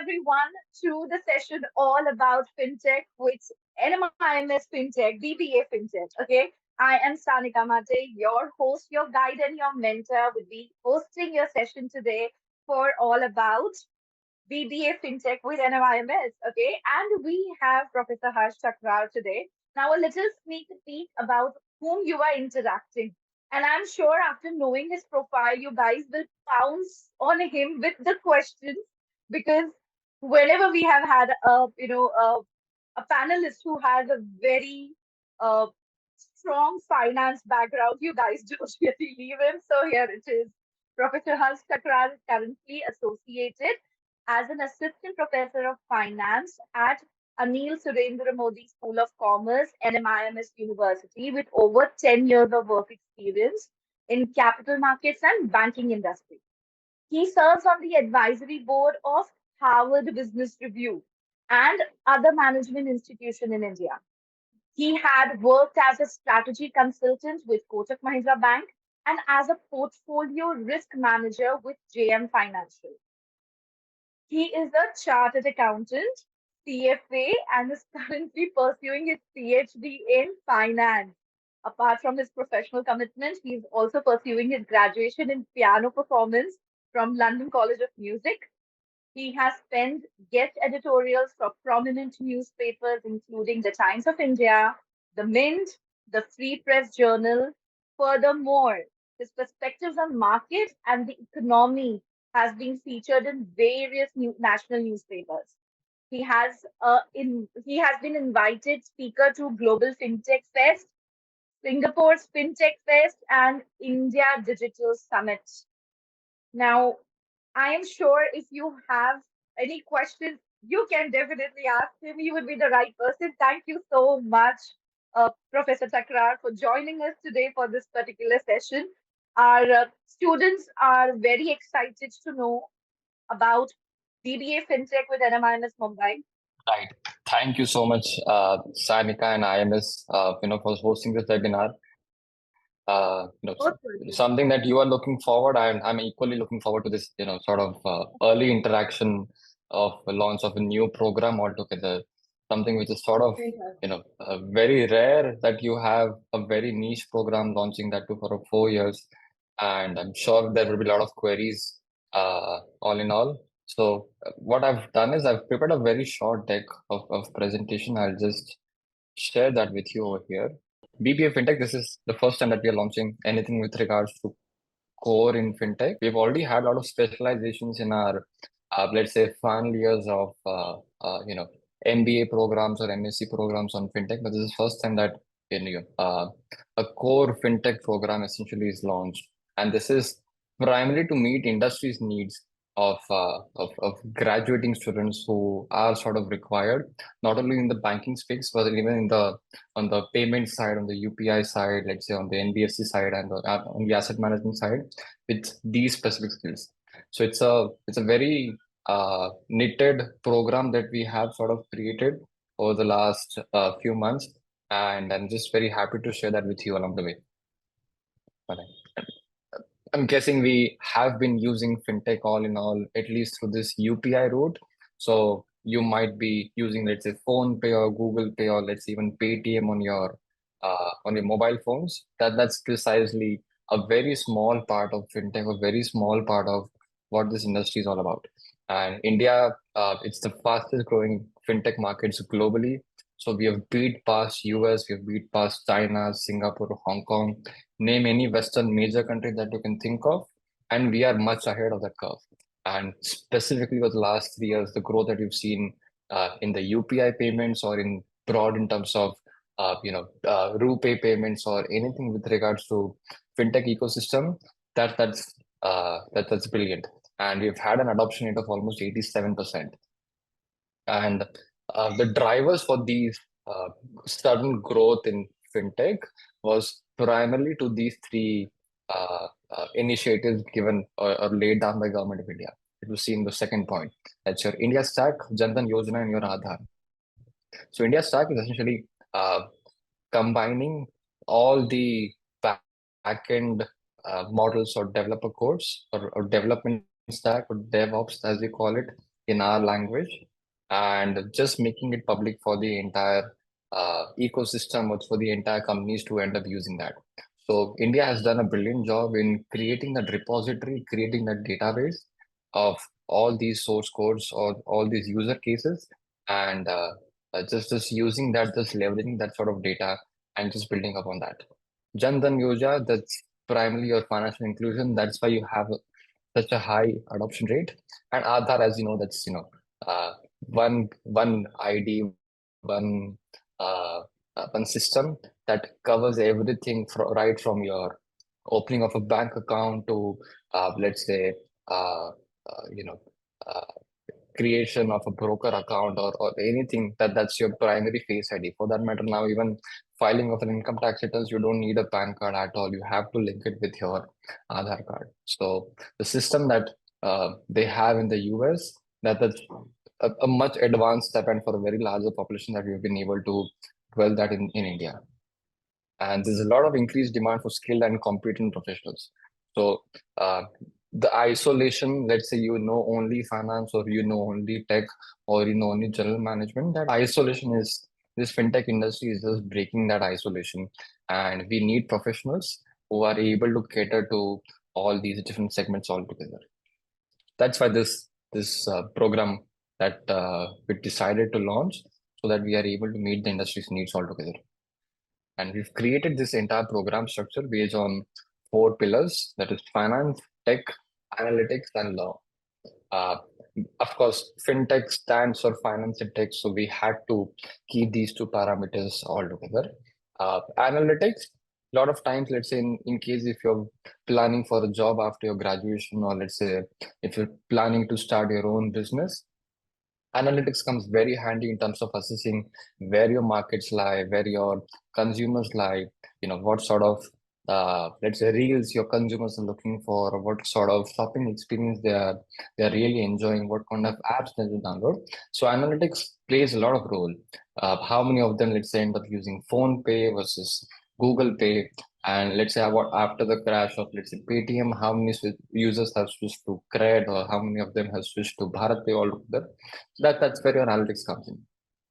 everyone to the session all about fintech with IMS FinTech, BBA FinTech. Okay, I am Sanika Mate, your host, your guide, and your mentor. Will be hosting your session today for all about BBA FinTech with NMIMS. Okay, and we have Professor Harsh Chakrar today. Now, a little sneak peek about whom you are interacting. And I'm sure after knowing his profile, you guys will pounce on him with the questions because whenever we have had a panelist who has a very uh, strong finance background, you guys don't really leave him. So here it is. Professor Harsh Chakrar is currently associated as an assistant professor of finance at Anil Surendra Modi School of Commerce, NMIMS University, with over 10 years of work experience in capital markets and banking industry. He serves on the advisory board of Harvard Business Review and other management institution in India. He had worked as a strategy consultant with Kotak Mahindra Bank and as a portfolio risk manager with JM Financial. He is a chartered accountant, CFA, and is currently pursuing his PhD in finance. Apart from his professional commitment, he is also pursuing his graduation in piano performance from London College of Music. He has penned guest editorials for prominent newspapers, including the Times of India, the Mint, the Free Press Journal. Furthermore, his perspectives on market and the economy has been featured in various national newspapers. He has been invited speaker to Global FinTech Fest, Singapore's FinTech Fest, and India Digital Summit. Now, I am sure if you have any questions, you can definitely ask him. He would be the right person. Thank you so much, Professor Chakrar, for joining us today for this particular session. Our students are very excited to know about BBA FinTech with NMIMS Mumbai. Right. Thank you so much, Sanika and IMS, for hosting this webinar. Something that you are looking forward, and I'm equally looking forward to this, sort of early interaction of the launch of a new program altogether. Something which is sort of, very rare that you have a very niche program launching that too for 4 years. And I'm sure there will be a lot of queries, all in all. So what I've done is I've prepared a very short deck of presentation. I'll just share that with you over here. BBA FinTech, this is the first time that we are launching anything with regards to core in FinTech. We've already had a lot of specializations in our, let's say, final years of, MBA programs or MSc programs on FinTech, but this is the first time that a core FinTech program essentially is launched. And this is primarily to meet industry's needs of graduating students who are sort of required, not only in the banking space, but even in the on the payment side, on the UPI side, let's say on the NBFC side and on the asset management side, with these specific skills. So it's a very knitted program that we have sort of created over the last few months, and I'm just very happy to share that with you along the way. I'm guessing we have been using FinTech all in all, at least through this UPI route. So you might be using, let's say, Phone Pay or Google Pay, or let's even Paytm on your mobile phones. That's precisely a very small part of FinTech, a very small part of what this industry is all about. And India, it's the fastest growing FinTech markets globally. So we have beat past US, we have beat past China, Singapore, Hong Kong, name any Western major country that you can think of, and we are much ahead of that curve. And specifically over the last 3 years, the growth that we've seen in the UPI payments or in broad in terms of RuPay payments or anything with regards to FinTech ecosystem, that's brilliant. And we've had an adoption rate of almost 87%. And the drivers for these sudden growth in FinTech was primarily to these three initiatives given or laid down by Government of India. It was seen the second point. That's your India Stack, Jan Dhan Yojana, and your Aadhaar. So India Stack is essentially combining all the backend models or developer codes or development stack or DevOps as we call it in our language and just making it public for the entire ecosystem or for the entire companies to end up using that. So India has done a brilliant job in creating that repository, creating that database of all these source codes or all these user cases, and just using that, just leveraging that sort of data and just building upon that. Jan Dhan Yojana, that's primarily your financial inclusion. That's why you have such a high adoption rate. And Aadhaar, as you know, that's uh, one ID, one system that covers everything right from your opening of a bank account to let's say uh, you know uh, creation of a broker account or anything that's your primary face ID. For that matter, now even filing of an income tax returns, you don't need a PAN card at all. You have to link it with your Aadhaar card. So the system that they have in the US, that's a much advanced step, and for a very larger population that we've been able to dwell that in India. And there's a lot of increased demand for skilled and competent professionals. So uh, the isolation, let's say you know only finance or you know only tech or you know only general management, that isolation is this fintech industry is just breaking that isolation. And we need professionals who are able to cater to all these different segments altogether. That's why this program that we decided to launch so that we are able to meet the industry's needs altogether. And we've created this entire program structure based on four pillars, that is finance, tech, analytics, and law. Uh, of course, fintech stands for finance and tech, so we had to keep these two parameters all together. Analytics, a lot of times, let's say in case if you're planning for a job after your graduation, or let's say if you're planning to start your own business, analytics comes very handy in terms of assessing where your markets lie, where your consumers lie, what sort of let's say reels your consumers are looking for, or what sort of shopping experience they are really enjoying, what kind of apps they download. So analytics plays a lot of role. How many of them, let's say, end up using phone pay versus Google Pay, and let's say what after the crash of, let's say, Paytm, how many users have switched to cred, or how many of them have switched to Bharat Pay altogether. That's where your analytics comes in.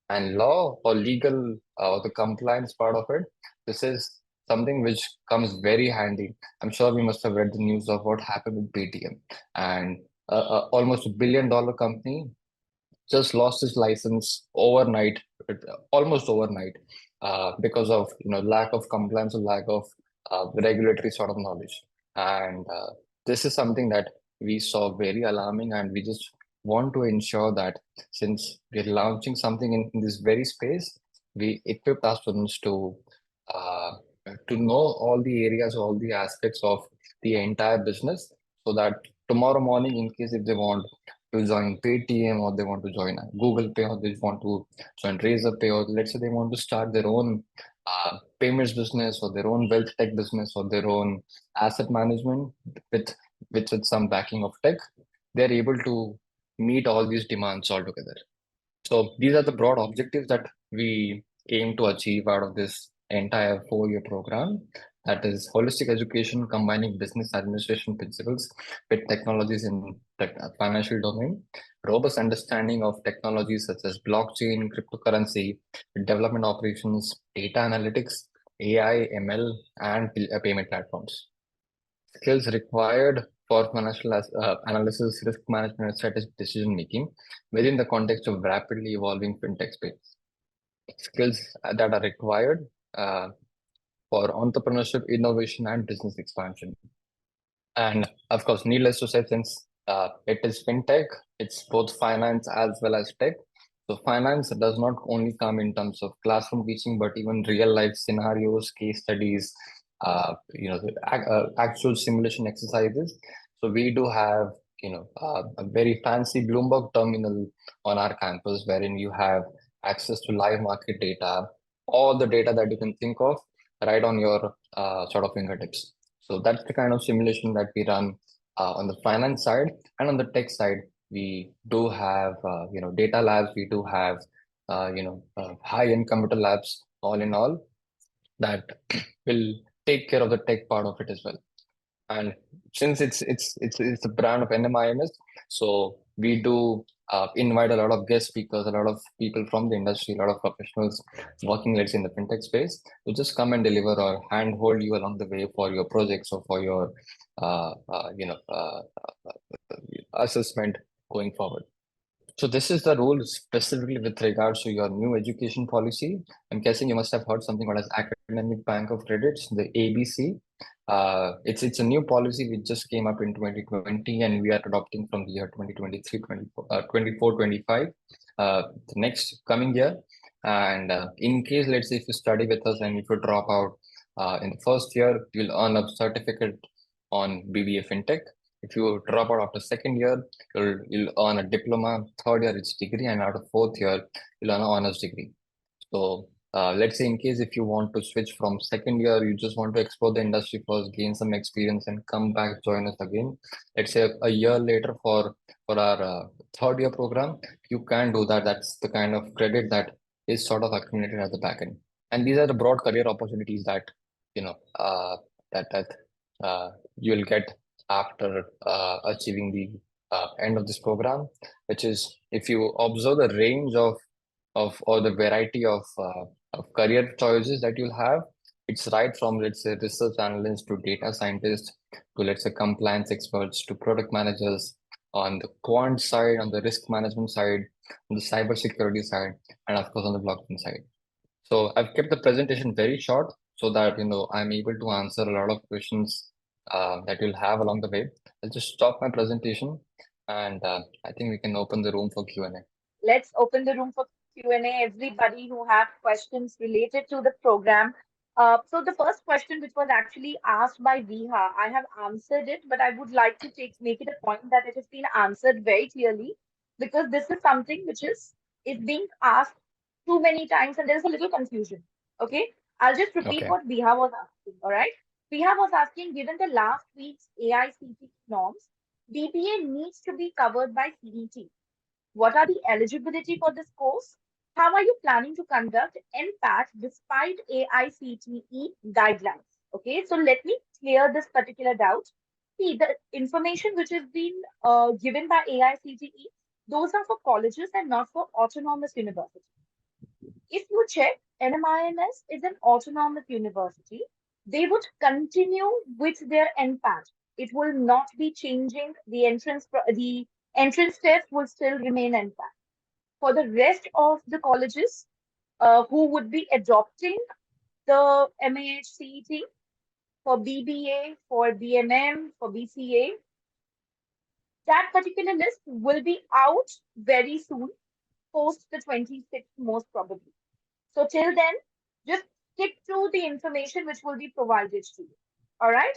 And law or legal or the compliance part of it, this is something which comes very handy. I'm sure we must have read the news of what happened with Paytm, and almost $1 billion company just lost his license overnight, almost overnight, because of lack of compliance or lack of regulatory sort of knowledge. And this is something that we saw very alarming, and we just want to ensure that since we're launching something in this very space, we equip our students uh, to know all the areas, all the aspects of the entire business, so that tomorrow morning, in case if they want to join Paytm, or they want to join Google Pay, or they want to join Razorpay, or let's say they want to start their own payments business, or their own wealth tech business, or their own asset management with with some backing of tech, they're able to meet all these demands altogether. So these are the broad objectives that we aim to achieve out of this entire 4-year program. That is holistic education combining business administration principles with technologies in the financial domain, robust understanding of technologies such as blockchain, cryptocurrency, development operations, data analytics, AI, ML, and payment platforms. Skills required for financial analysis, risk management, and strategic decision making within the context of rapidly evolving fintech space. Skills that are required uh, for entrepreneurship, innovation, and business expansion. And of course, needless to say, since it is fintech, it's both finance as well as tech. So finance does not only come in terms of classroom teaching, but even real life scenarios, case studies, the actual simulation exercises. So we do have, a very fancy Bloomberg terminal on our campus, wherein you have access to live market data, all the data that you can think of, right on your sort of fingertips. So that's the kind of simulation that we run on the finance side. And on the tech side, we do have data labs. We do have high-end computer labs. All in all, that will take care of the tech part of it as well. And since it's a brand of NMIMS, so we do invite a lot of guest speakers, a lot of people from the industry, a lot of professionals working, let's say, in the fintech space, to just come and deliver or handhold you along the way for your projects or for your, assessment going forward. So this is the rule specifically with regards to your new education policy. I'm guessing you must have heard something called as Academic Bank of Credits, the ABC. It's a new policy which just came up in 2020, and we are adopting from the year 2023, 24, 25, the next coming year. And in case, let's say, if you study with us and if you drop out in the first year, you'll earn a certificate on BBA FinTech. If you drop out after second year, you'll earn a diploma. Third year, it's degree, and after fourth year, you'll earn an honors degree. So let's say in case if you want to switch from second year, you just want to explore the industry first, gain some experience, and come back join us again. Let's say a year later for our third year program, you can do that. That's the kind of credit that is sort of accumulated at the back end. And these are the broad career opportunities that you know that you'll get after achieving the end of this program, which is if you observe the range of or the variety of career choices that you'll have, it's right from, let's say, research analysts to data scientists to, let's say, compliance experts to product managers on the quant side, on the risk management side, on the cyber security side, and of course on the blockchain side. So I've kept the presentation very short so that I'm able to answer a lot of questions that you'll have along the way. I'll just stop my presentation, and I think we can open the room for Q&A. Let's open the room for Q&A. Everybody who have questions related to the program. So the first question, which was actually asked by Viha, I have answered it, but I would like to make it a point that it has been answered very clearly because this is something which is being asked too many times and there's a little confusion. Okay, I'll just repeat Okay. what Viha was asking. All right, Viha was asking, given the last week's AICT norms, BBA needs to be covered by CET. What are the eligibility for this course? How are you planning to conduct NPAT despite AICTE guidelines? Okay, so let me clear this particular doubt. See, the information which has been given by AICTE, those are for colleges and not for autonomous universities. If you check, NMIMS is an autonomous university. They would continue with their NPAT. It will not be changing the entrance test will still remain NPAT. For the rest of the colleges who would be adopting the MAHCET for BBA, for BMM, for BCA, that particular list will be out very soon, post the 26th most probably. So till then, just stick to the information which will be provided to you. All right.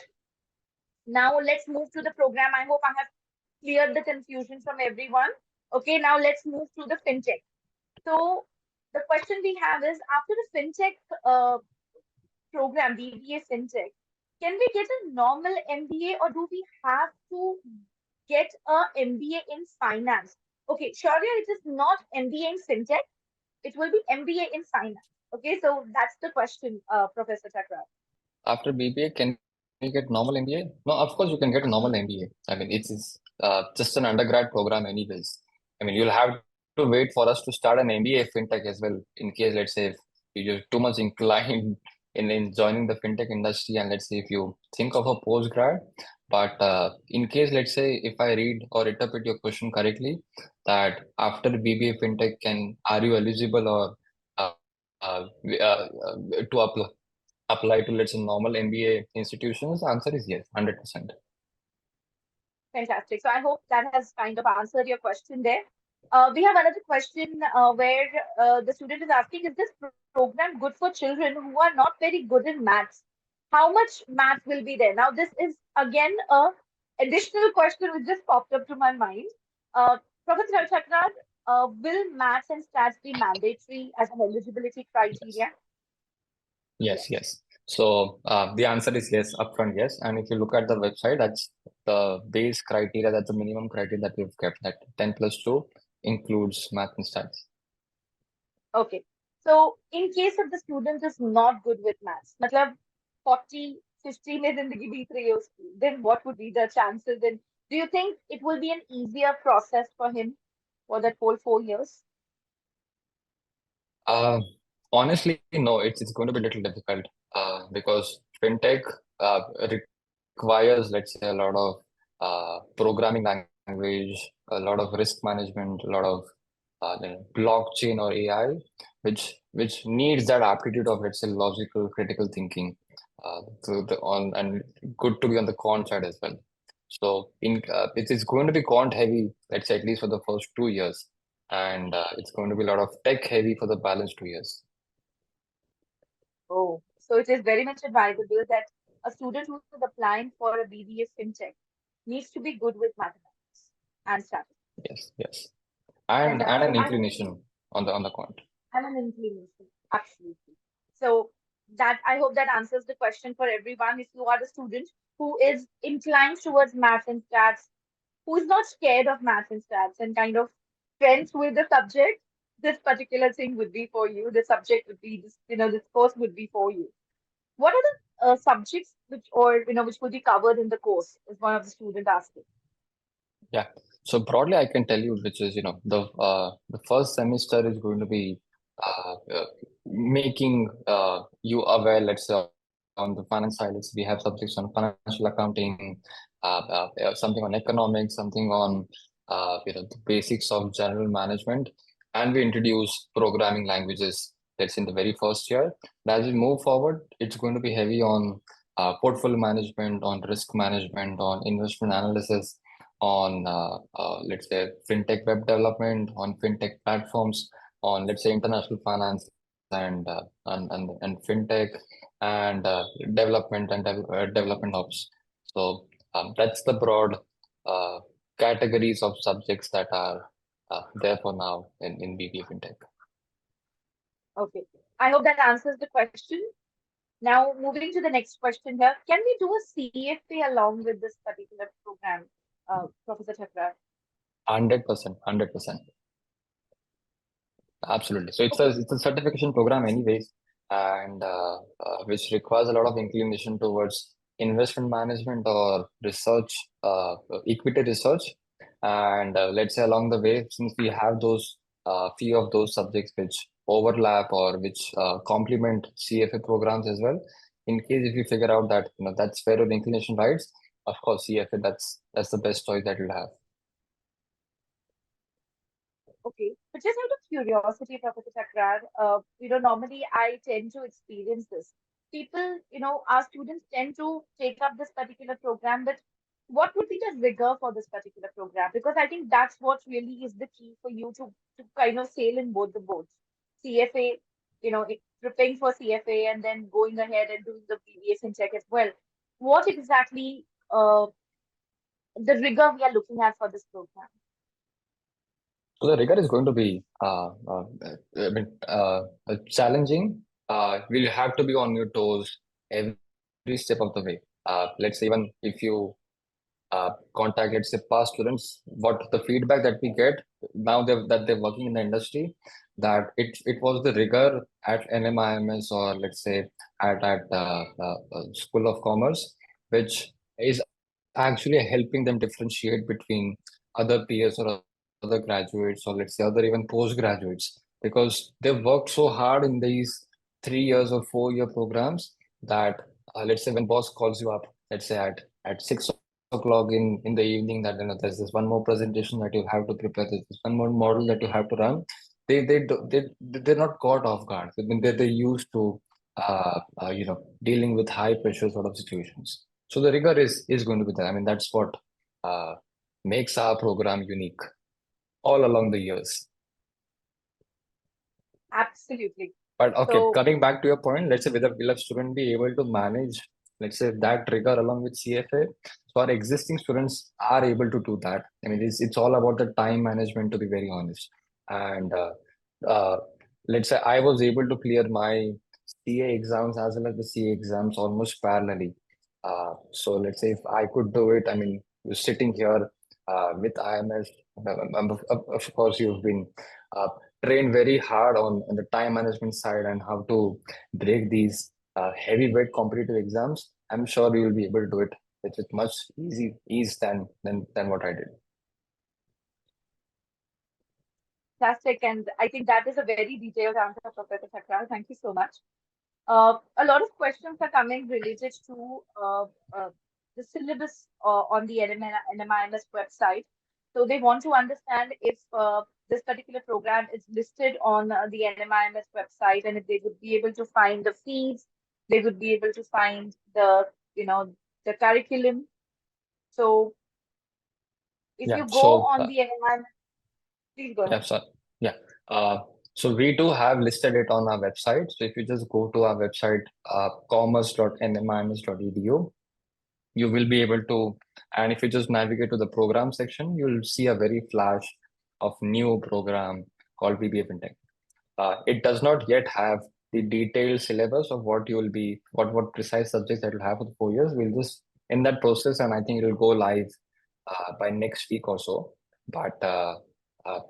Now let's move to the program. I hope I have cleared the confusion from everyone. Okay, now let's move to the fintech. So the question we have is after the fintech program, BBA FinTech, can we get a normal MBA or do we have to get a MBA in finance? Okay, Shaurya, it is not MBA in FinTech. It will be MBA in finance. Okay, so that's the question, Professor Chakra. After BBA, can you get normal MBA? No, of course you can get a normal MBA. I mean, it's just an undergrad program anyways. I mean, you'll have to wait for us to start an MBA fintech as well, in case, let's say, if you're too much inclined in joining the fintech industry, and let's say if you think of a postgrad. But in case, let's say, if I read or interpret your question correctly, that after BBA fintech, are you eligible or to apply to, let's say, normal MBA institutions? The answer is yes, 100%. Fantastic. So I hope that has kind of answered your question there. We have another question where the student is asking, is this program good for children who are not very good in maths? How much math will be there? Now, this is again a additional question which just popped up to my mind. Professor Chakra, will maths and stats be mandatory as an eligibility criteria? Yes, Yes. yes. So the answer is yes, upfront yes. And if you look at the website, that's the base criteria, that's the minimum criteria that we've kept, that 10 plus 2 includes math and stats. Okay. So in case if the student is not good with maths, matlab 40, 50 में जिंदगी बीत रही है उसकी, then what would be the chances? And do you think it will be an easier process for him? for that whole 4 years? Uh, Honestly, no, it's going to be a little difficult because fintech requires, let's say, a lot of programming language, a lot of risk management, a lot of blockchain or AI, which needs that aptitude of, let's say, logical, critical thinking. And good to be on the quant side as well. So it's going to be quant heavy, let's say, at least for the first 2 years, and it's going to be a lot of tech heavy for the balance 2 years. Oh, so it is very much advisable that a student who is applying for a BBA FinTech needs to be good with mathematics and strategy. Yes, yes, And and that's an I inclination on the quant. am an inclination. Absolutely. So that I hope that answers the question for everyone. If you are a student who is inclined towards math and stats, who is not scared of math and stats and kind of friends with the subject, this particular thing would be for you. The subject would be this, this course would be for you. What are the subjects which or which will be covered in the course? Is one of the student asking. Yeah. So broadly, I can tell you, which is, the first semester is going to be making you aware, let's say, on the finance side. We have subjects on financial accounting, something on economics, something on, the basics of general management, and we introduce programming languages. That's in the very first year. And as we move forward, it's going to be heavy on portfolio management, on risk management, on investment analysis, on let's say fintech web development, on fintech platforms, on let's say international finance and fintech and development ops. So that's the broad uh, categories of subjects that are there for now in BBA FinTech. Okay. I hope that answers the question. Now, moving to the next question here. Can we do a CFA along with this particular program, Professor Chakra? 100%, 100%. Absolutely. So Okay. it's a certification program anyways, and which requires a lot of inclination towards investment management or research, equity research. And let's say along the way, since we have those few of those subjects which overlap or which complement CFA programs as well, in case if you figure out that that's where your inclination lies, of course CFA that's the best choice that you'll have. Okay. But just out of curiosity, Professor Chakra, normally I tend to experience this. People, our students tend to take up this particular program, but what would be the rigor for this particular program? Because I think that's what really is the key for you to kind of sail in both the boats. CFA, preparing for CFA and then going ahead and doing the BBA FinTech as well. What exactly the rigor we are looking at for this program? So the rigor is going to be challenging. We'll have to be on your toes every step of the way. Let's say even if you contact, let's say, past students, what the feedback that we get now that they're working in the industry, that it was the rigor at NMIMS or let's say at School of Commerce, which is actually helping them differentiate between other peers or other graduates or let's say other even postgraduates because they've worked so hard in these 3 years or 4-year programs that let's say when boss calls you up, let's say at 6 o'clock in the evening, that there's this one more presentation that you have to prepare, there's this one more model that you have to run. They're not caught off guard. I mean, they're used to dealing with high pressure sort of situations. So the rigor is going to be there. I mean, that's what uh, makes our program unique all along the years. Absolutely. But okay, So, coming back to your point, let's say whether will a student be able to manage, let's say, that rigor along with CFA? So our existing students are able to do that. I mean, it's all about the time management, to be very honest. And uh, let's say I was able to clear my CA exams as well as the CA exams almost parallelly. So let's say if I could do it, I mean, you're sitting here with IMS, of course, you've been uh, train very hard on the time management side and how to break these heavyweight competitive exams. I'm sure you will be able to do it with much ease than what I did. fantastic. And I think that is a very detailed answer, Professor Thakral. Thank you so much. A lot of questions are coming related to the syllabus on the NMIMS website. So they want to understand if this particular program is listed on the NMIMS website, and if they would be able to find the fees, they would be able to find the, the curriculum. So if Yeah. you go So on the NMIMS, please go yeah, ahead. so yeah. Uh, so we do have listed it on our website. So if you just go to our website, commerce.nmims.edu, you will be able to, and if you just navigate to the program section, you'll see a very flash of new program called BBA FinTech. It does not yet have the detailed syllabus of what you will be, what precise subjects that you'll have for the 4 years. We'll just in that process, and I think it will go live by next week or so. But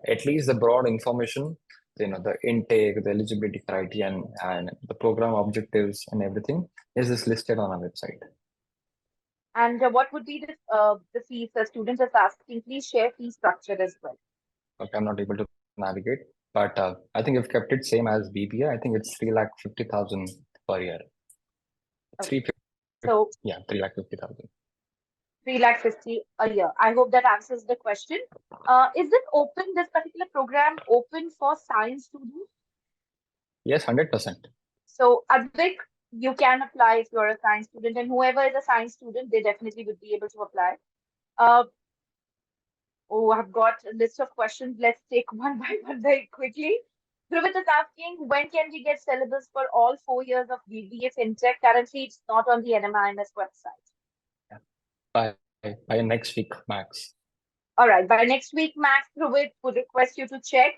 at least the broad information, the intake, the eligibility criteria, and the program objectives and everything is just listed on our website. And what would be the fees the students are asking? Please share fee structure as well. Okay, I'm not able to navigate, but I think we've kept it same as BBA. I think it's 3,50,000 per year. Okay. 350, So yeah, 3,50,000. 3,50,000 a year. I hope that answers the question. Is it open, this particular program open for science students? Yes, 100%. So Advik, you can apply if you're a science student, and whoever is a science student, they definitely would be able to apply. Uh, oh, I've got a list of questions. Let's take one by one very quickly. Dhruvat is asking, when can we get syllabus for all 4 years of BBA FinTech? Currently, it's not on the NMIMS website. Yeah. By next week max. All right, by next week, Max Dhruvat would request you to check,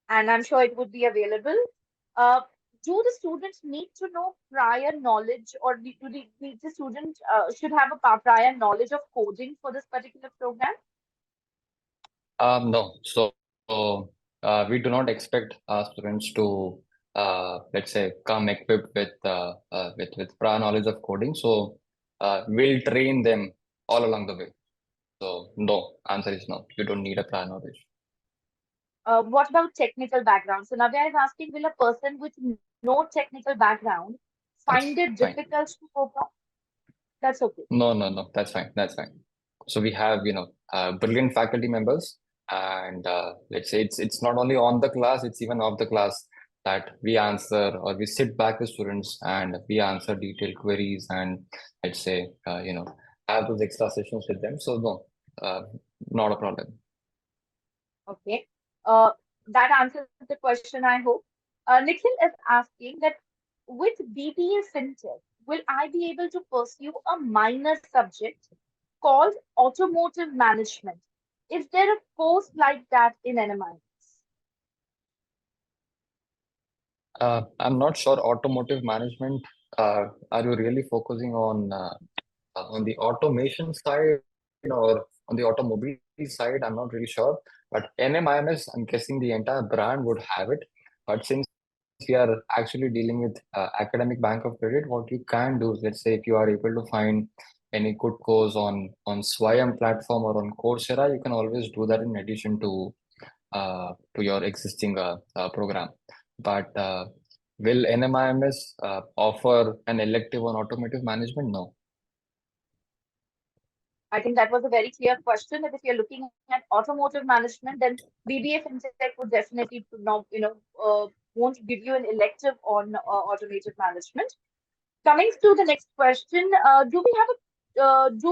and I'm sure it would be available. Uh, do the students need to know prior knowledge, or the student should have a prior knowledge of coding for this particular program? No. We do not expect our students to, let's say, come equipped with prior knowledge of coding. So we'll train them all along the way. So no, answer is no. You don't need a prior knowledge. What about technical background? So Navya is asking, will a person with no technical background find That's it fine. difficult to cope up? That's okay. No. That's fine. That's fine. So we have, brilliant faculty members, and let's say it's not only on the class, it's even off the class that we answer or we sit back with students and we answer detailed queries and let's say, have those extra sessions with them. So no, not a problem. Okay. Uh, that answers the question, I hope. Nikhil is asking that with BBA FinTech, will I be able to pursue a minor subject called automotive management? Is there a course like that in NMIS? I'm not sure automotive management. Are you really focusing on the automation side or on the automobile side? I'm not really sure. But NMIMS, I'm guessing the entire brand would have it. But since we are actually dealing with academic bank of credit, what you can do is, let's say, if you are able to find any good course on Swayam platform or on Coursera, you can always do that in addition to your existing program. But will NMIMS offer an elective on automotive management? No. I think that was a very clear question. That if you're looking at automotive management, then BBA FinTech would definitely not, won't give you an elective on automotive management. Coming to the next question, do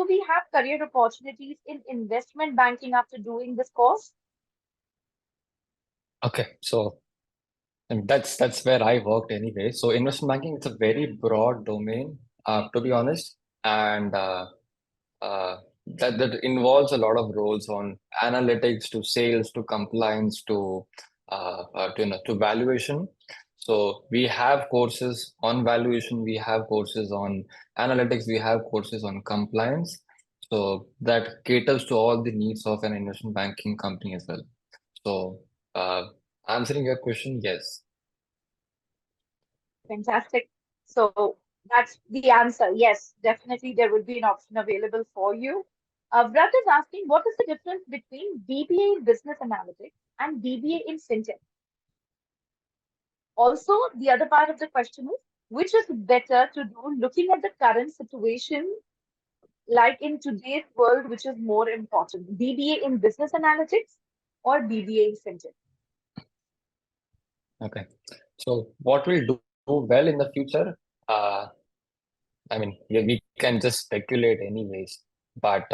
we have career opportunities in investment banking after doing this course? Okay, so and that's where I worked anyway. So investment banking, it's a very broad domain, to be honest, and that involves a lot of roles on analytics to sales to compliance to valuation. So we have courses on valuation, we have courses on analytics, we have courses on compliance. So that caters to all the needs of an investment banking company as well. So answering your question, yes. Fantastic. So that's the answer. Yes, definitely there will be an option available for you. Vrat is asking, what is the difference between BBA in business analytics and BBA in fintech? Also, the other part of the question is, which is better to do looking at the current situation, like in today's world, which is more important, BBA in business analytics or BBA in fintech? Okay. So what will do well in the future? Uh, I mean, yeah, we can just speculate anyways, but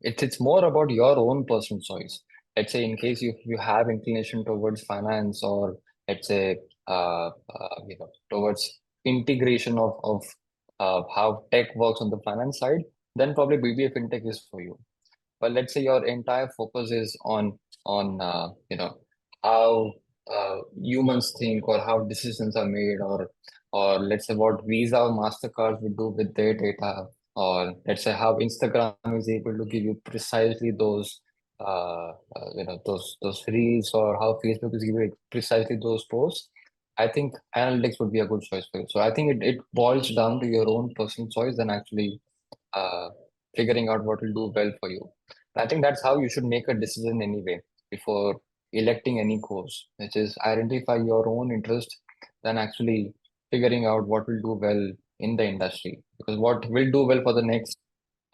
it's more about your own personal choice. Let's say in case you have inclination towards finance, or let's say towards integration of how tech works on the finance side, then probably BBA FinTech is for you. But let's say your entire focus is on how humans think, or how decisions are made, or let's say what Visa or Mastercard would do with their data, or let's say how Instagram is able to give you precisely those reels, or how Facebook is giving precisely those posts. I think analytics would be a good choice for you. So I think it boils down to your own personal choice than actually uh, figuring out what will do well for you. I think that's how you should make a decision anyway before electing any course, which is identify your own interest, then actually figuring out what will do well in the industry. Because what will do well for the next,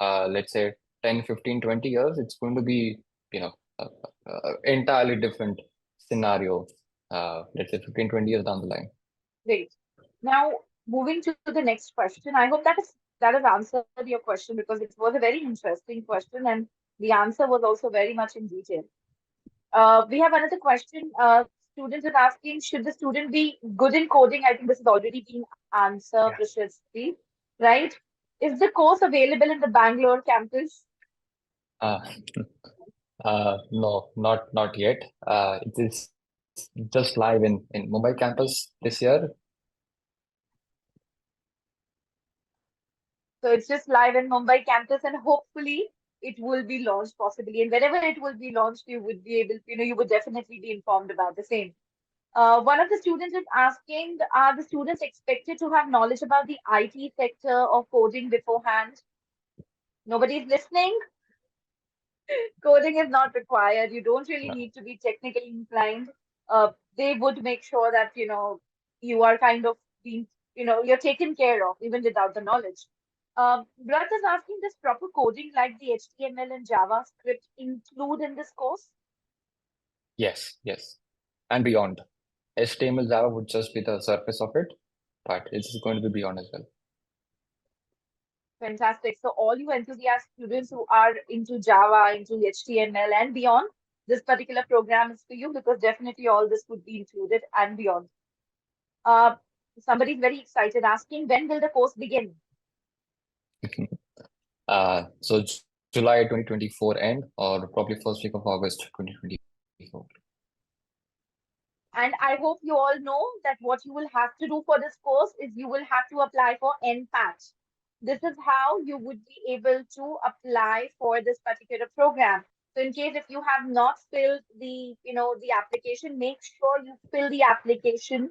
let's say, 10, 15, 20 years, it's going to be, you know, entirely different scenario, let's say 15, 20 years down the line. Great. Now, moving to the next question. I hope that has answered your question because it was a very interesting question and the answer was also very much in detail. We have another question. Student is asking, should the student be good in coding? I think this has already been answered Yeah. preciously, right? Is the course available in the Bangalore campus? Uh, no, not yet. It is just live in Mumbai campus this year. So it's just live in Mumbai campus, and hopefully it will be launched possibly. And whenever it will be launched, you would be able, you would definitely be informed about the same. One of the students is asking, are the students expected to have knowledge about the IT sector or coding beforehand? Nobody's listening. Coding is not required. You don't really No. need to be technically inclined. They would make sure that, you are kind of being, you're taken care of even without the knowledge. Bharat is asking, this proper coding like the HTML and JavaScript include in this course? Yes, yes. And beyond. HTML Java would just be the surface of it, but it's going to be beyond as well. Fantastic. So all you enthusiast students who are into Java, into HTML and beyond, this particular program is for you because definitely all this would be included and beyond. Uh, Somebody's very excited asking, when will the course begin? So July 2024 end, or probably first week of August 2024. And I hope you all know that what you will have to do for this course is you will have to apply for NPAT. This is how you would be able to apply for this particular program. So in case if you have not filled the application, make sure you fill the application,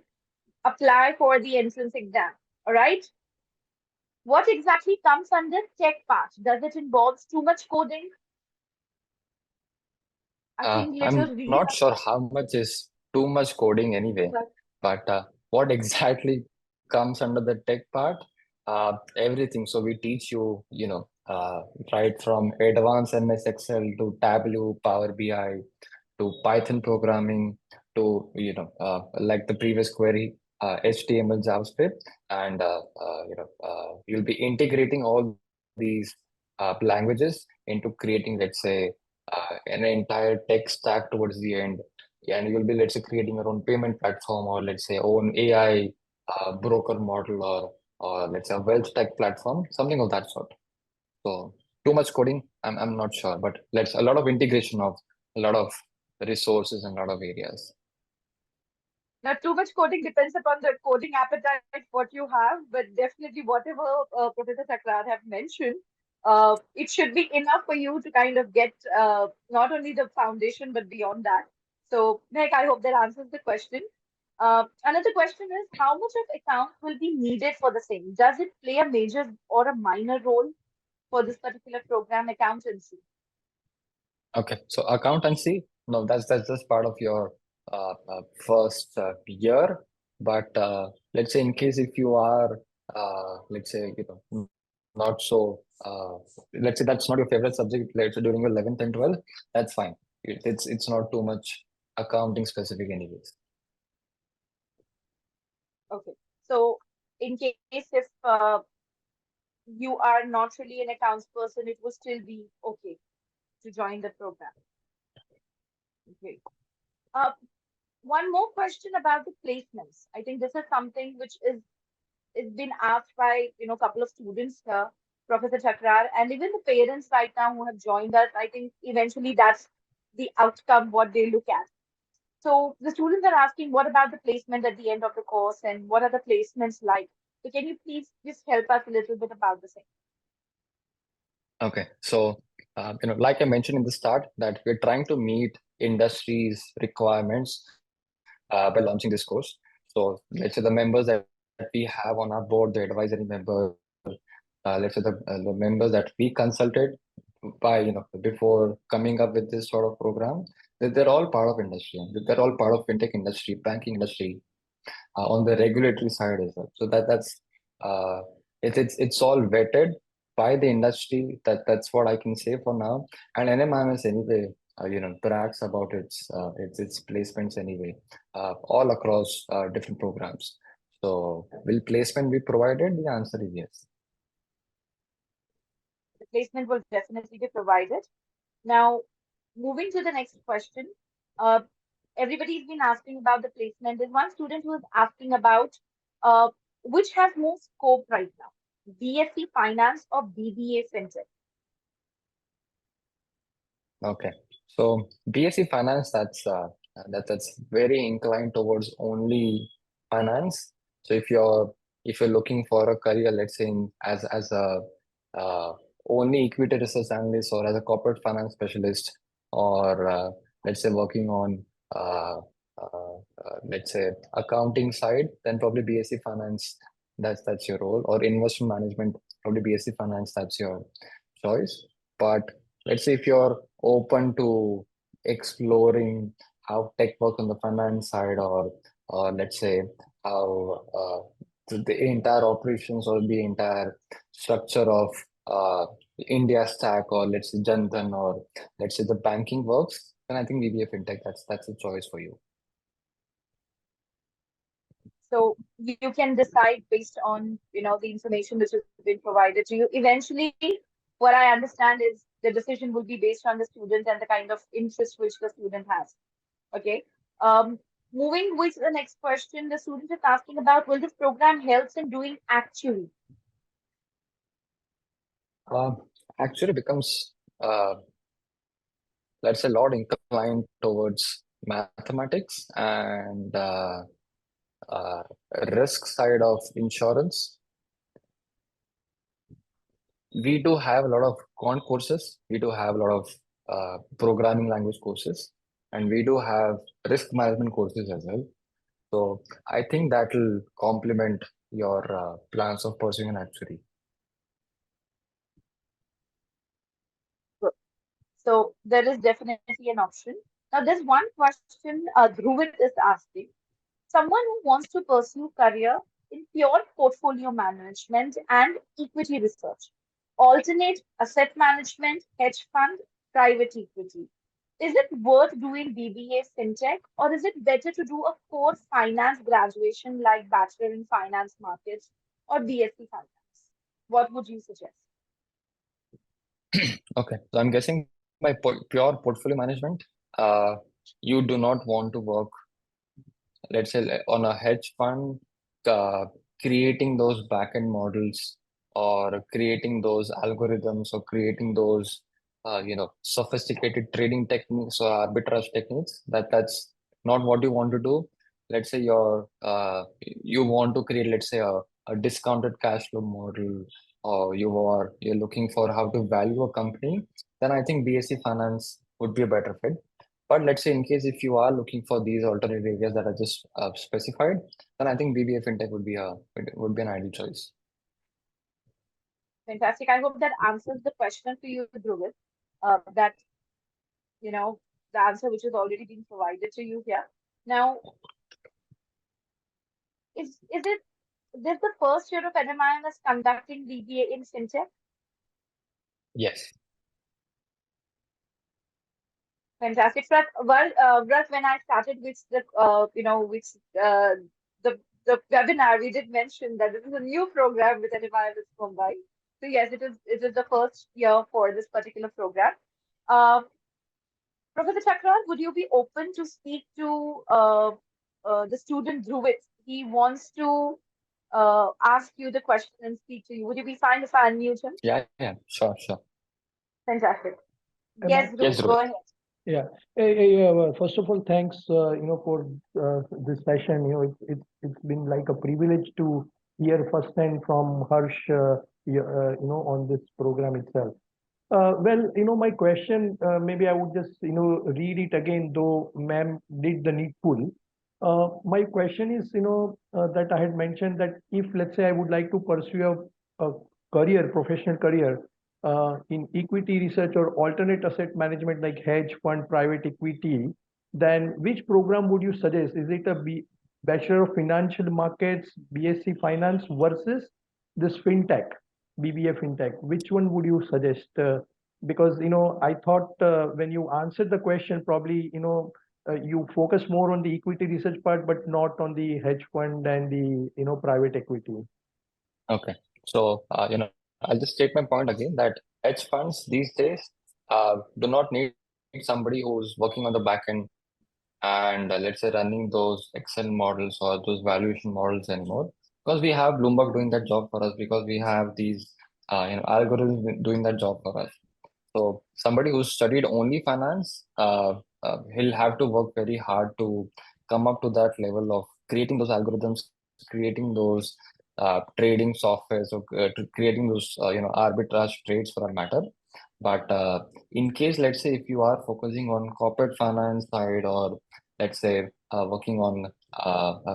apply for the entrance exam. All right. What exactly comes under tech part? Does it involve too much coding? I think little I'm read. not sure how much is too much coding anyway, but what exactly comes under the tech part? Everything. So we teach you, right from advanced MS Excel to Tableau, Power BI, to Python programming, to like the previous query, HTML, JavaScript, and you'll be integrating all these languages into creating, let's say, an entire tech stack towards the end, and you'll be, let's say, creating your own payment platform, or let's say own AI broker model, or let's say a wealth tech platform, something of that sort. So too much coding, I'm not sure, but let's a lot of integration of a lot of resources and a lot of areas. Now, too much coding depends upon the coding appetite what you have, but definitely whatever Professor Sakrar have mentioned, it should be enough for you to kind of get not only the foundation but beyond that. So, Meg, I hope that answers the question. Another question is, how much of account will be needed for the same? Does it play a major or a minor role for this particular program, accountancy? Okay, so accountancy, no, that's just part of your first year. But let's say in case if you are, let's say, not so, let's say that's not your favorite subject, let's say during your 11th and 12th, that's fine. It's not too much accounting specific anyways. Okay. So in case if you are not really an accounts person, it would still be okay to join the program. Great. Uh, one more question about the placements. I think this is something which is been asked by a couple of students here, Professor Chakrar, and even the parents right now who have joined us. I think eventually that's the outcome what they look at. So the students are asking, what about the placement at the end of the course, and what are the placements like? So can you please just help us a little bit about the same? Okay, so like I mentioned in the start, that we're trying to meet industry's requirements by launching this course. So let's say the members that we have on our board, the advisory members, let's say the members that we consulted by before coming up with this sort of program, that they're all part of industry. They're all part of fintech industry, banking industry, on the regulatory side as well. So that's uh, it's all vetted by the industry. That's what I can say for now. And NMIMS anyway, brags about its placements anyway, all across different programs. So will placement be provided? The answer is yes. The placement will definitely be provided. Now, moving to the next question. Uh, Everybody's been asking about the placement. There's one student who is asking about uh, which has more scope right now, BSc Finance or BBA FinTech? Okay. So BSc Finance, that's very inclined towards only finance. So if you're looking for a career, let's say as a uh, only equity research analyst or as a corporate finance specialist, or let's say working on uh, let's say accounting side, then probably BSc Finance, that's your role, or investment management, probably BSc Finance, that's your choice. But let's say if you're open to exploring how tech works on the finance side, or let's say how the entire operations or the entire structure of uh, India stack, or let's say Jantan, or let's say the banking works, then I think BBA FinTech, that's a choice for you. So you can decide based on the information which has been provided to you. Eventually, what I understand is the decision will be based on the student and the kind of interest which the student has. Okay. Um, Moving with the next question, the student is asking about, will this program helps in doing actually? Uh, Actually becomes let's say a lot inclined towards mathematics and uh, risk side of insurance. We do have a lot of quant courses. We do have a lot of programming language courses, and we do have risk management courses as well. So I think that will complement your plans of pursuing an actuary. So there is definitely an option. Now, there's one question Dhruvit is asking. Someone who wants to pursue career in pure portfolio management and equity research, alternate asset management, hedge fund, private equity. Is it worth doing BBA FinTech, or is it better to do a core finance graduation like Bachelor in Finance Markets or BSc Finance? What would you suggest? Okay, so I'm guessing by pure portfolio management, uh, you do not want to work, let's say, on a hedge fund, uh, creating those backend models, or creating those algorithms, or creating those sophisticated trading techniques or arbitrage techniques. That's not what you want to do. Let's say you want to create, let's say, a discounted cash flow model, or you're looking for how to value a company, then I think BSc Finance would be a better fit. But let's say in case if you are looking for these alternate areas that I just specified, then I think BBA FinTech would be an ideal choice. Fantastic. I hope that answers the question for you, Dhruvid. That the answer which has already been provided to you here. Now, is it this the first year of NMIMS conducting BBA in FinTech? Yes. Fantastic. But when I started with the the webinar, we did mention that this is a new program with NMIMS Mumbai. So yes, it is the first year for this particular program. Uh, Professor Chakran, would you be open to speak to the student Dhruvid? He wants to ask you the question and speak to you. Would you be fine if I unmute him? Yeah, yeah, sure, sure. Fantastic. Am I? Yes, Yes, Dhruvid, go Dhruv. ahead. Yeah. First of all, thanks, for this session. It's been like a privilege to hear firsthand from Harsh, on this program itself. Well, my question, maybe I would just, read it again, though ma'am did the needful. My question is, that I had mentioned that if, let's say, I would like to pursue a career, professional career, in equity research or alternate asset management like hedge fund, private equity, then which program would you suggest? Is it a Bachelor of Financial Markets, BSc Finance versus this FinTech, BBA FinTech? Which one would you suggest? Because, I thought when you answered the question, probably, you focus more on the equity research part, but not on the hedge fund and the, private equity. Okay. So, I'll just state my point again that hedge funds these days do not need somebody who's working on the back end and let's say running those Excel models or those valuation models anymore, because we have Bloomberg doing that job for us, because we have these algorithms doing that job for us. So somebody who's studied only finance, he'll have to work very hard to come up to that level of creating those algorithms, creating those trading softwares, or creating those arbitrage trades for that matter. But in case, let's say, if you are focusing on corporate finance side, or let's say working on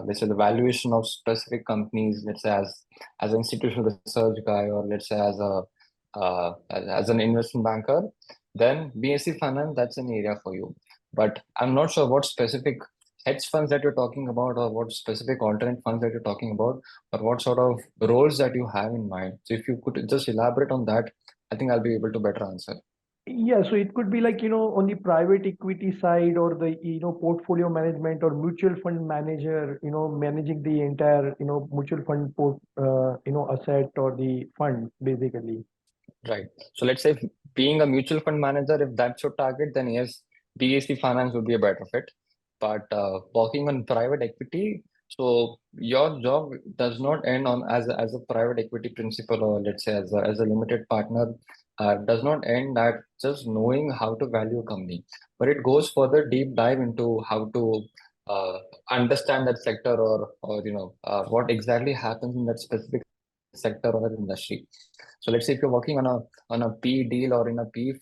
let's say the valuation of specific companies, let's say as an institutional research guy, or let's say as an investment banker, then BSc Finance, that's an area for you. But I'm not sure what specific hedge funds that you're talking about, or what specific alternate funds that you're talking about, or what sort of roles that you have in mind. So if you could just elaborate on that, I think I'll be able to better answer. Yeah, so it could be like, on the private equity side or the, portfolio management or mutual fund manager, managing the entire, mutual fund asset or the fund basically. Right. So let's say being a mutual fund manager, if that's your target, then yes, BSc Finance would be a better fit. But working on private equity, so your job does not end on as a private equity principal, or let's say as a limited partner, does not end at just knowing how to value a company, but it goes further deep dive into how to uh, understand that sector, or what exactly happens in that specific sector or that industry. So let's say if you're working on a P deal or in a P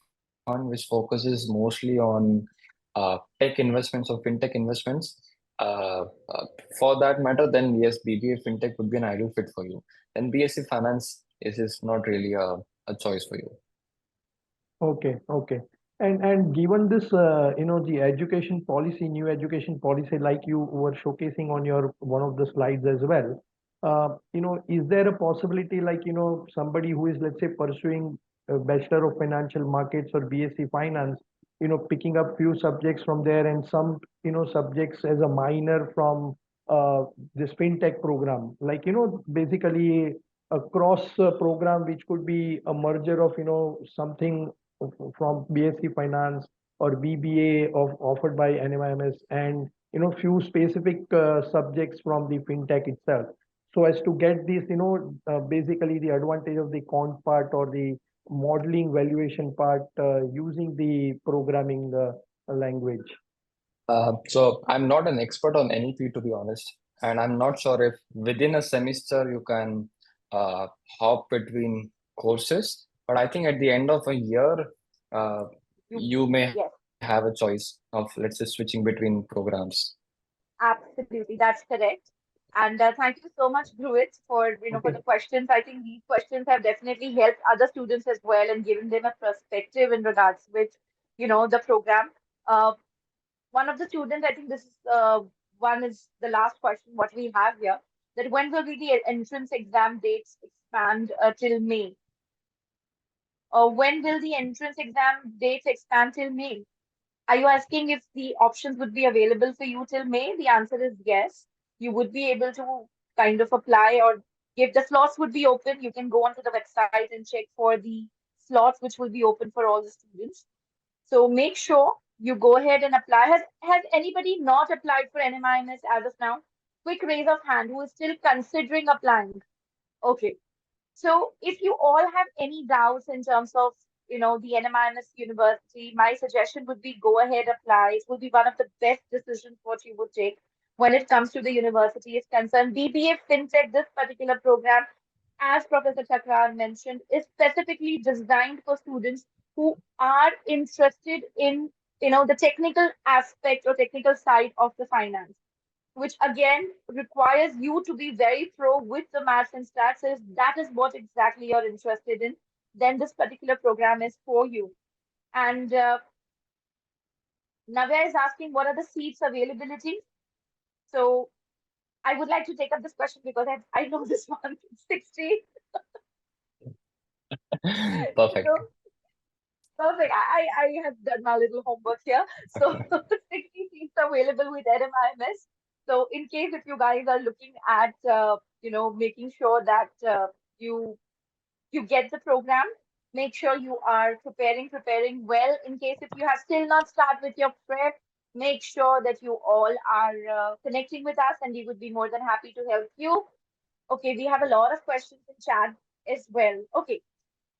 fund which focuses mostly on tech investments or fintech investments, for that matter, then yes, BBA FinTech would be an ideal fit for you. Then BSc Finance is not really a choice for you. Okay, okay. And given this, the education policy, new education policy, like you were showcasing on your one of the slides as well, is there a possibility like, somebody who is, let's say, pursuing a Bachelor of Financial Markets or BSc Finance, picking up few subjects from there and some, subjects as a minor from uh, this FinTech program, like, basically a cross program which could be a merger of, something from BSc Finance or BBA offered by NMIMS, and few specific subjects from the fintech itself, so as to get this, basically the advantage of the quant part or the modeling valuation part using the programming language. So I'm not an expert on NEP, to be honest, and I'm not sure if within a semester you can uh, hop between courses. But I think at the end of a year, uh, You, you may have yes. a choice of, let's say, switching between programs. Absolutely, that's correct. And thank you so much, Dhruvid, for Okay. the questions. I think these questions have definitely helped other students as well and given them a perspective in regards with, the program. Uh, One of the students, I think this is one is the last question what we have here. That when will be the entrance exam dates expand till May? When will the entrance exam dates expand till May? Are you asking if the options would be available for you till May? The answer is yes. You would be able to kind of apply, or if the slots would be open, you can go onto the website and check for the slots which will be open for all the students. So make sure you go ahead and apply. Has anybody not applied for NMIMS as of now? Quick raise of hand who is still considering applying. Okay. So if you all have any doubts in terms of, the NMIMS University, my suggestion would be go ahead, apply. It will be one of the best decisions what you would take when it comes to the university is concerned. BBA FinTech, this particular program, as Professor Chakrar mentioned, is specifically designed for students who are interested in, the technical aspect or technical side of the finance, which again requires you to be very pro with the maths and stats. If that is what exactly you're interested in, then this particular program is for you. And Navya is asking what are the seats availability. So I would like to take up this question because I know this one. 60. Perfect. So perfect. I have done my little homework here. So 60 seats available with NMIMS. So in case if you guys are looking at making sure that you get the program, make sure you are preparing well. In case if you have still not started with your prep, make sure that you all are connecting with us, and we would be more than happy to help you. Okay, we have a lot of questions in chat as well. Okay,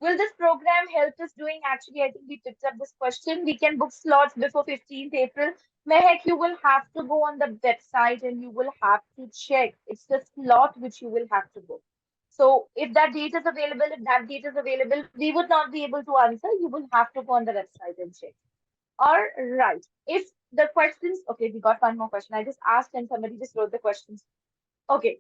will this program help us doing? Actually, I think we picked up this question. We can book slots before 15th April. Mehek, you will have to go on the website and you will have to check. It's the slot which you will have to book. So if that date is available, if that date is available, we would not be able to answer. You will have to go on the website and check. All right. If the questions, okay, we got one more question. I just asked and somebody just wrote the questions. Okay.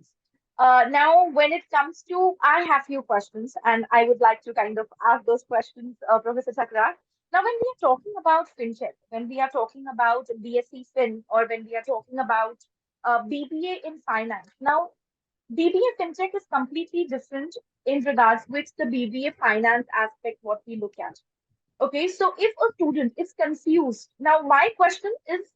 Now, when it comes to, I have few questions, and I would like to kind of ask those questions, Professor Chakra. Now, when we are talking about fintech, when we are talking about BSc Fin, or when we are talking about BBA in finance, now BBA fintech is completely different in regards with the BBA finance aspect, what we look at. Okay, so if a student is confused, now my question is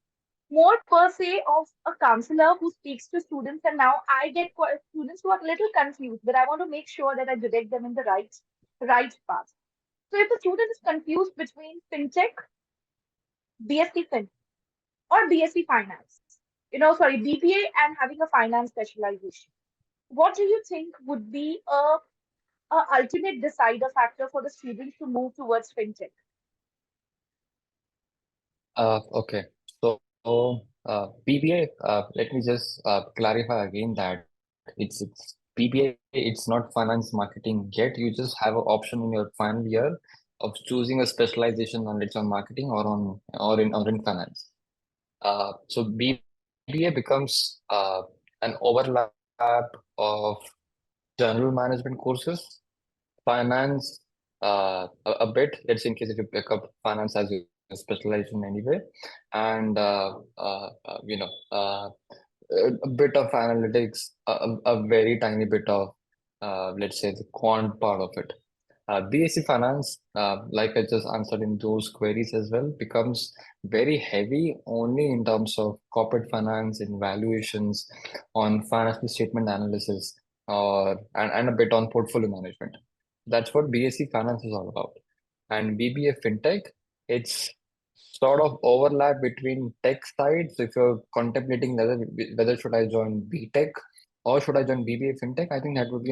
more per se of a counselor who speaks to students, and now I get students who are a little confused, but I want to make sure that I direct them in the right path. So if a student is confused between fintech, BSc Fin, or BSc Finance, sorry, BBA and having a finance specialization, what do you think would be a ultimate decider factor for the students to move towards fintech? Okay. So, BBA, let me just clarify again that it's BBA, it's not finance marketing yet. You just have an option in your final year of choosing a specialization on let's on marketing or in finance. So BBA becomes an overlap of general management courses, finance, a bit. Let's say in case if you pick up finance as your specialization anyway, and a bit of analytics, a very tiny bit of let's say the quant part of it. BSc Finance, like I just answered in those queries as well, becomes very heavy only in terms of corporate finance and valuations on financial statement analysis and a bit on portfolio management. That's what BSc Finance is all about. And BBA FinTech, it's sort of overlap between tech side. So if you're contemplating whether should I join BTech or should I join BBA FinTech, I think that would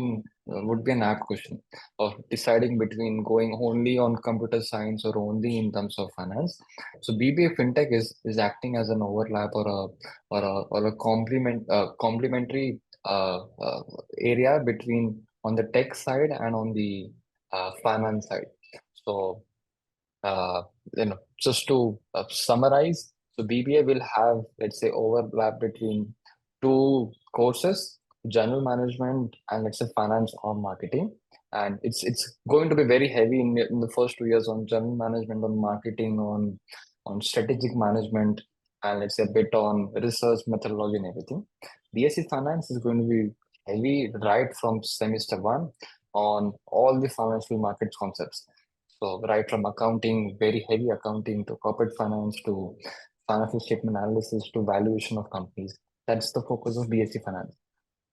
be an apt question of deciding between going only on computer science or only in terms of finance. So BBA FinTech is acting as an overlap or a complementary area between on the tech side and on the finance side. So uh, just to summarize, so BBA will have, let's say, overlap between two courses, general management and let's say finance or marketing. And it's going to be very heavy in the first 2 years on general management, on marketing, on strategic management, and let's say a bit on research methodology and everything. BSc Finance is going to be heavy right from semester one on all the financial markets concepts. So right from accounting, very heavy accounting, to corporate finance, to financial statement analysis, to valuation of companies. That's the focus of BSc Finance.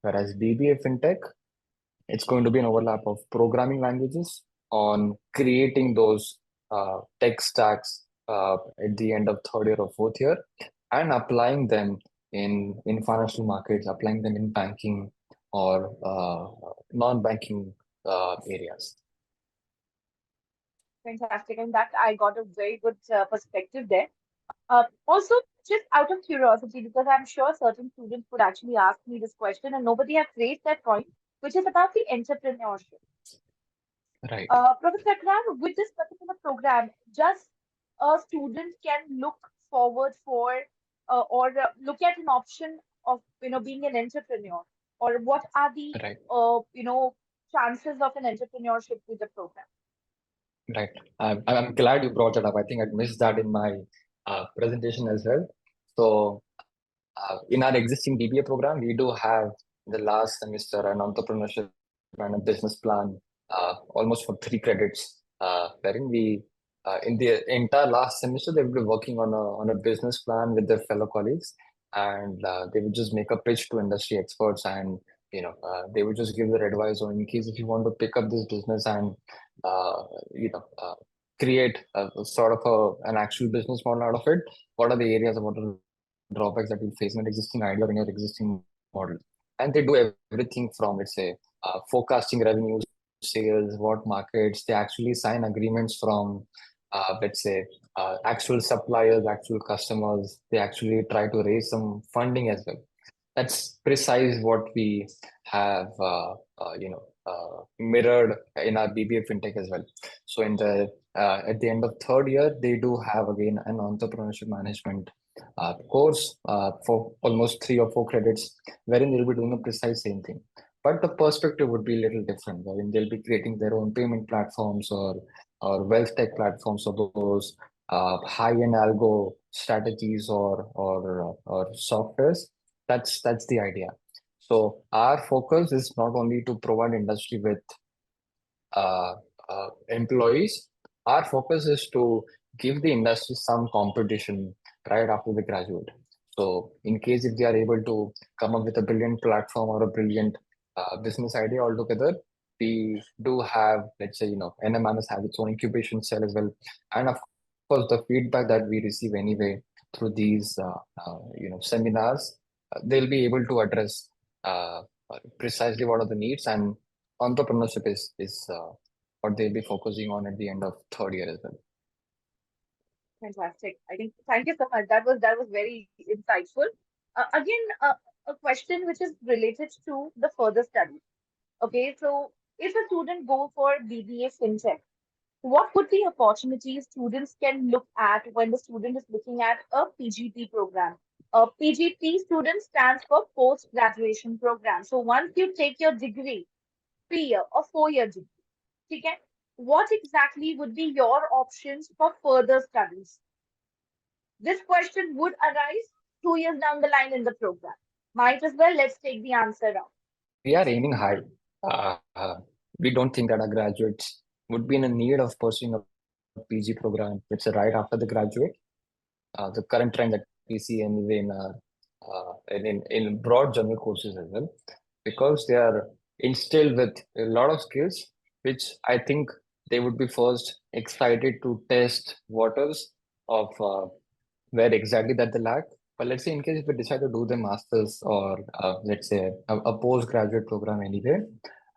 Whereas BBA FinTech, it's going to be an overlap of programming languages on creating those tech stacks at the end of third year or fourth year, and applying them in financial markets, applying them in banking or non-banking areas. Fantastic. And that I got a very good perspective there. Also, just out of curiosity, because I'm sure certain students would actually ask me this question, and nobody has raised that point, which is about the entrepreneurship. Right, Professor Akram, with this particular program, just a student can look forward for or look at an option of being an entrepreneur, or what are the right, chances of an entrepreneurship with the program? right. I'm glad you brought that up. I think I missed that in my presentation as well. So in our existing BBA program, we do have the last semester an entrepreneurship and a business plan, almost for 3 credits, wherein we, in the entire last semester, they would be working on a business plan with their fellow colleagues, and they would just make a pitch to industry experts, and they would just give their advice on, in case if you want to pick up this business and uh, you know uh, create a sort of an actual business model out of it. What are the areas, what are the drawbacks that you'll face in an existing idea or in your existing model? And they do everything from, let's say, forecasting revenue, sales, what markets. They actually sign agreements from, let's say, actual suppliers, actual customers. They actually try to raise some funding as well. That's precise what we have, mirrored in our BBA FinTech as well. So in the at the end of third year, they do have again an entrepreneurship management course for almost 3 or 4 credits, wherein they'll be doing a precise same thing. But the perspective would be a little different, wherein they'll be creating their own payment platforms or wealth tech platforms, or those high-end algo strategies or softwares. That's the idea. So our focus is not only to provide industry with uh, employees. Our focus is to give the industry some competition right after they graduate. So in case if they are able to come up with a brilliant platform or a brilliant business idea altogether, we do have, let's say, NMMS has its own incubation cell as well. And of course, the feedback that we receive anyway through these, seminars, they'll be able to address precisely what are the needs, and entrepreneurship is what they'll be focusing on at the end of third year as well. Fantastic. I think thank you so much. That was very insightful. Again, a question which is related to the further study. Okay, so if a student go for BBA FinTech, what would be opportunities students can look at when the student is looking at a PGP program? A PGP student stands for post graduation program. So once you take your degree, 3 year or 4 year degree, okay, what exactly would be your options for further studies? This question would arise 2 years down the line in the program. Might as well let's take the answer out. We are aiming high. We don't think that our graduates would be in a need of pursuing a PG program, let's say right after the graduate. The current trend that we see anyway in broad general courses as well, because they are instilled with a lot of skills, which I think they would be first excited to test waters of where exactly that they lack. But let's say in case if we decide to do the masters or let's say a postgraduate program anyway,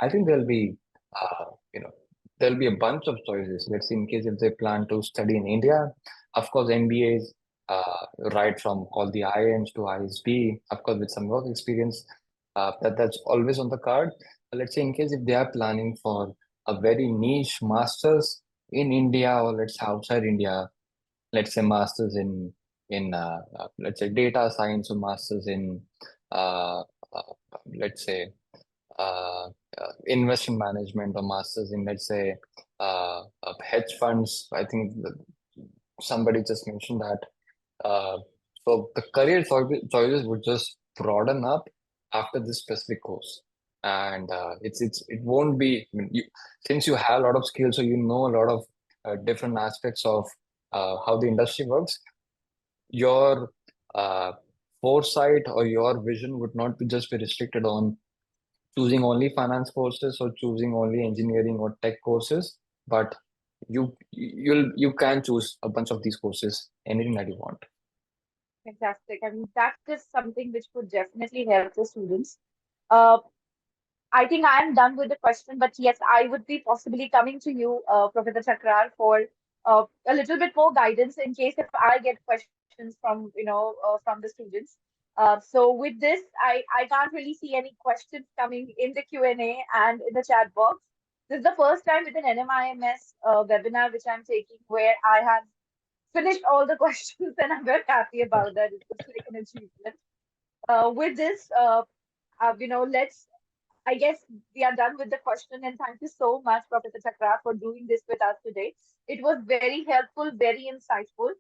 I think uh, you know there'll be a bunch of choices. Let's say in case if they plan to study in India, of course MBAs, right from all the IIMs to ISB, of course with some work experience, that's always on the card. But let's say in case if they are planning for a very niche masters in India, or let's say outside India, let's say masters in let's say data science, or masters in uh, uh, let's say uh, investment management, or masters in, let's say, hedge funds. I think somebody just mentioned that so the career choices would just broaden up after this specific course, and it won't be, I mean, since you have a lot of skills, so you know a lot of different aspects of how the industry works. Your uh, foresight or your vision would not be just be restricted on choosing only finance courses or choosing only engineering or tech courses, but you can choose a bunch of these courses, anything that you want. Fantastic. I mean, that is something which would definitely help the students. Uh, I think I am done with the question, but yes, I would be possibly coming to you, Professor Chakrar, for a little bit more guidance in case if I get questions from from the students. So with this, I can't really see any questions coming in the Q&A and in the chat box. This is the first time with an NMIMS webinar which I'm taking where I have finished all the questions, and I'm very happy about that. It's like an achievement. With this, let's I guess we are done with the question, and thank you so much, Professor Chakra, for doing this with us today. It was very helpful, very insightful.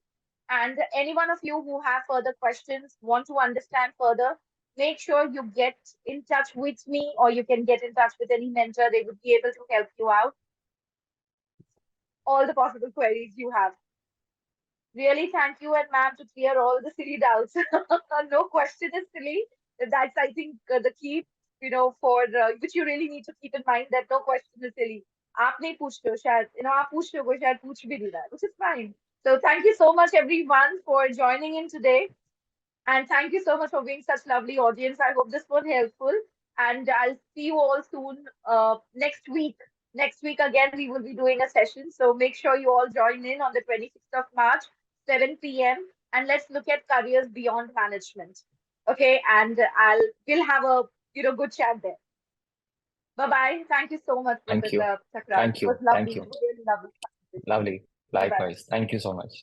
And any one of you who have further questions, want to understand further, make sure you get in touch with me, or you can get in touch with any mentor. They would be able to help you out all the possible queries you have. Really, thank you and ma'am to clear all the silly doubts. No question is silly. That's, I think, the key, for which you really need to keep in mind that no question is silly. आप नहीं पूछते हो शायद, आप पूछते हो कोई शायद पूछ भी नहीं रहा है, which is fine. So thank you so much everyone for joining in today. And thank you so much for being such lovely audience. I hope this was helpful. And I'll see you all soon next week. Next week, again, we will be doing a session. So make sure you all join in on the 26th of March, 7 p.m. And let's look at careers beyond management. Okay. And we'll have a good chat there. Bye-bye. Thank you so much, Thank you. Professor Chakra. Thank It was you. Thank lovely. you. Really lovely. Lovely. Bye-bye. Likewise. Thank you so much.